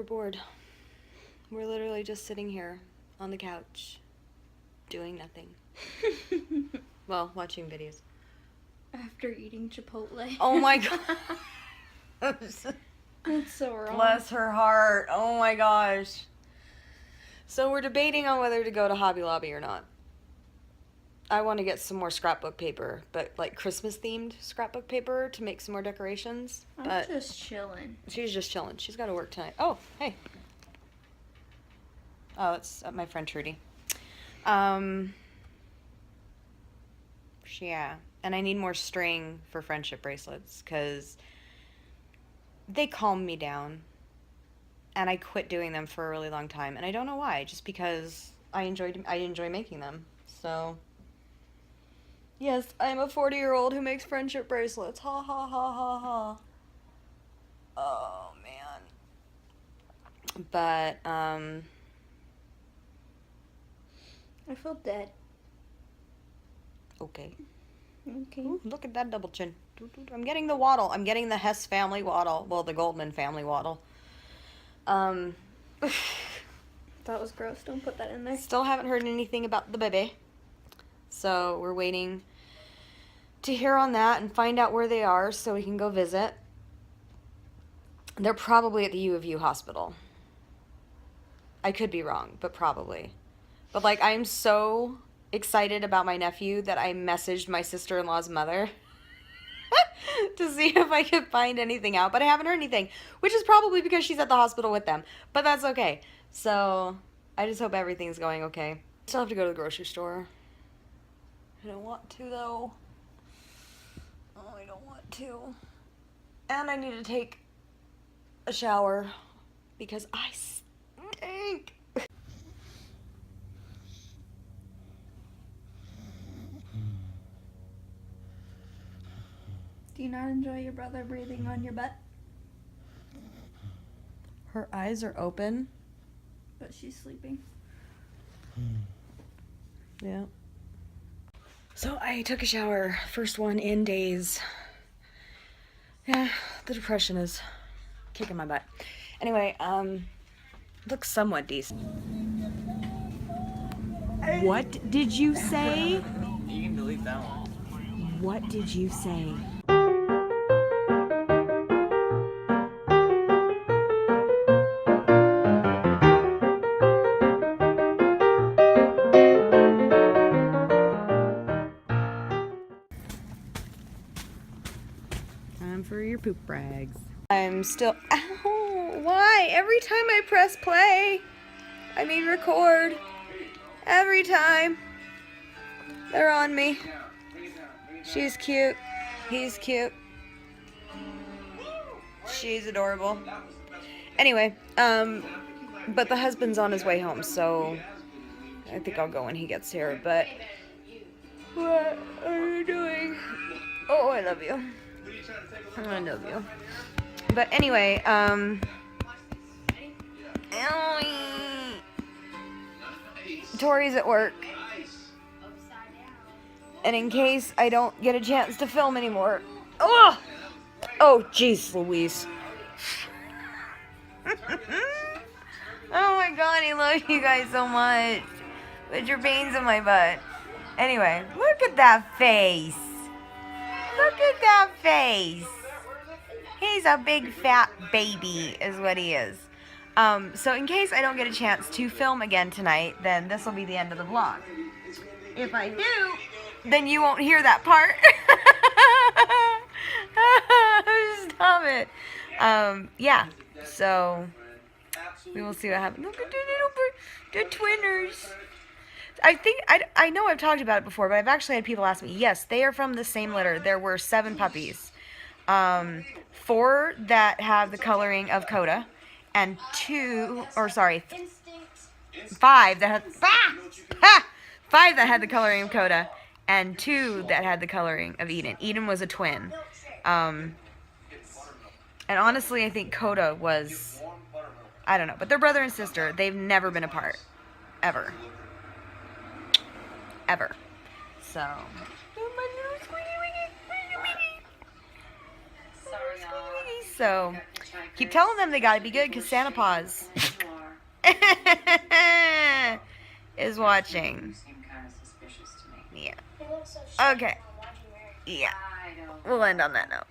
we're bored. We're literally just sitting here on the couch doing nothing. Well, watching videos. After eating Chipotle. Oh my god. That's so wrong. Bless her heart. Oh my gosh. So we're debating on whether to go to Hobby Lobby or not. I want to get some more scrapbook paper, but like Christmas themed scrapbook paper to make some more decorations. I'm just chilling. She's just chilling. She's got to work tonight. Oh, hey. Oh, that's my friend Trudy. Yeah. And I need more string for friendship bracelets because they calm me down. And I quit doing them for a really long time. And I don't know why. Just because I enjoy making them. So, yes, I'm a 40-year-old who makes friendship bracelets. Ha ha ha ha ha. Oh, man. But, I feel dead. okay. Okay. Ooh, look at that double chin. I'm getting the waddle. I'm getting the Hess family waddle. Well, the Goldman family waddle. That was gross. Don't put that in there. Still haven't heard anything about the baby. So we're waiting to hear on that and find out where they are so we can go visit. They're probably at the U of U hospital. I could be wrong, but probably. But like, I'm so excited about my nephew that I messaged my sister-in-law's mother to see if I could find anything out, but I haven't heard anything, which is probably because she's at the hospital with them, but that's okay. So I just hope everything's going okay. Still have to go to the grocery store. I don't want to though. Oh, I don't want to. And I need to take a shower because I stink. Do you not enjoy your brother breathing on your butt? Her eyes are open. But she's sleeping. Yeah. So I took a shower. First one in days. Yeah, the depression is kicking my butt. Anyway, looks somewhat decent. What did you say? You can delete that one. What did you say? Time for your poop rags. I'm still, ow, why? Every time I press play, I mean record, every time, they're on me. She's cute, he's cute, she's adorable. Anyway, but the husband's on his way home, so I think I'll go when he gets here, but what are you doing? Oh, I love you. I love you. But anyway, Tori's at work. And in case I don't get a chance to film anymore. Oh! Oh, jeez, Louise. Oh my god, I love you guys so much. Put your pains in my butt. Anyway, look at that face. Look at that face. He's a big fat baby is what he is. So in case I don't get a chance to film again tonight, then this will be the end of the vlog. If I do, then you won't hear that part. Stop it. Yeah, so we will see what happens. Look at the twinners. I know I've talked about it before, but I've actually had people ask me. Yes, they are from the same litter. There were 7 puppies. 4 that have the coloring of Coda, and 5 that had 5 that had the coloring of Coda, and 2 that had the coloring of Eden. Eden was a twin. And honestly, I think Coda was, I don't know, but they're brother and sister. They've never been apart, ever. Ever. So. So, Keep telling them they gotta be good because Santa Paws is watching. Yeah. Okay. Yeah. We'll end on that note.